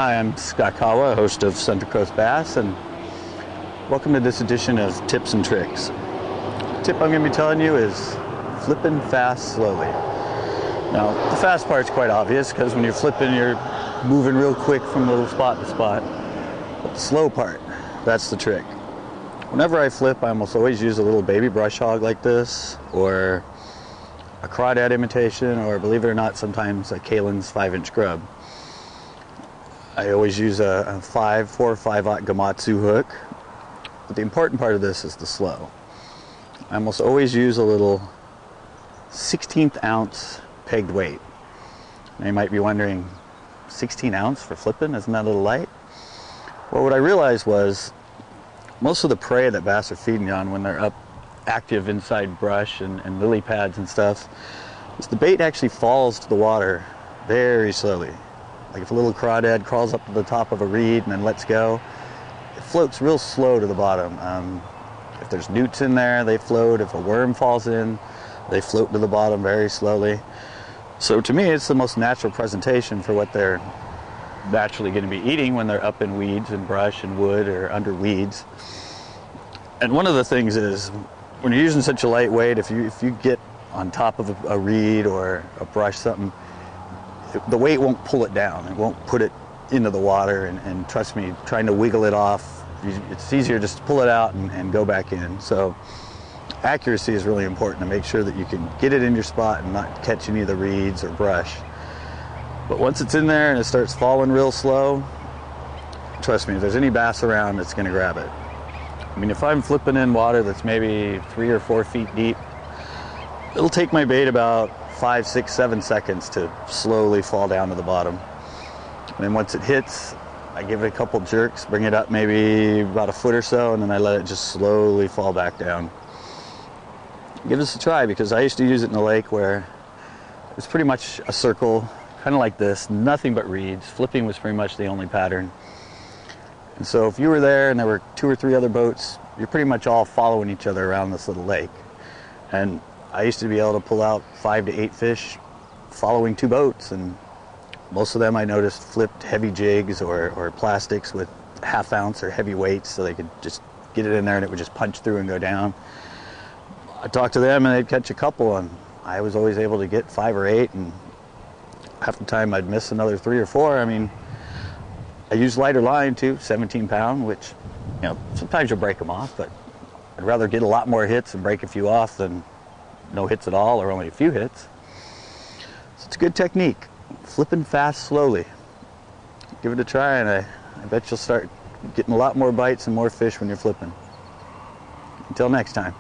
Hi, I'm Scott Kawa, host of Central Coast Bass, and welcome to this edition of Tips and Tricks. The tip I'm going to be telling you is flipping fast slowly. Now, the fast part's quite obvious because when you're flipping, you're moving real quick from little spot to spot. But the slow part, that's the trick. Whenever I flip, I almost always use a little baby brush hog like this, or a crawdad imitation, or believe it or not, sometimes a Kalin's 5-inch grub. I always use a 4 or 5/0 Gamatsu hook, but the important part of this is the slow. I almost always use a little 16th ounce pegged weight. Now you might be wondering, 16 ounce for flipping, isn't that a little light? Well, what I realized was most of the prey that bass are feeding on when they're up active inside brush and lily pads and stuff is the bait actually falls to the water very slowly. Like if a little crawdad crawls up to the top of a reed and then lets go, it floats real slow to the bottom. If there's newts in there, they float. If a worm falls in, they float to the bottom very slowly. So to me, it's the most natural presentation for what they're naturally going to be eating when they're up in weeds and brush and wood or under weeds. And one of the things is, when you're using such a light weight, if you get on top of a reed or a brush, something, the weight won't pull it down. It won't put it into the water, and trust me, trying to wiggle it off, it's easier just to pull it out and go back in. So accuracy is really important to make sure that you can get it in your spot and not catch any of the reeds or brush. But once it's in there and it starts falling real slow, trust me, if there's any bass around, it's going to grab it. I mean, if I'm flipping in water that's maybe 3 or 4 feet deep, it'll take my bait about 5, 6, 7 seconds to slowly fall down to the bottom. And then once it hits, I give it a couple jerks, bring it up maybe about a foot or so, and then I let it just slowly fall back down. Give this a try, because I used to use it in the lake where it was pretty much a circle, kind of like this, nothing but reeds. Flipping was pretty much the only pattern. And so if you were there and there were 2 or 3 other boats, you're pretty much all following each other around this little lake. And I used to be able to pull out 5 to 8 fish following 2 boats, and most of them I noticed flipped heavy jigs or plastics with 1/2 ounce or heavy weights, so they could just get it in there and it would just punch through and go down. I talked to them and they'd catch a couple, and I was always able to get 5 or 8, and half the time I'd miss another 3 or 4. I mean, I use lighter line too, 17 pound, which, you know, sometimes you'll break them off, but I'd rather get a lot more hits and break a few off than no hits at all or only a few hits. So it's a good technique, flipping fast slowly. Give it a try, and I bet you'll start getting a lot more bites and more fish when you're flipping. Until next time.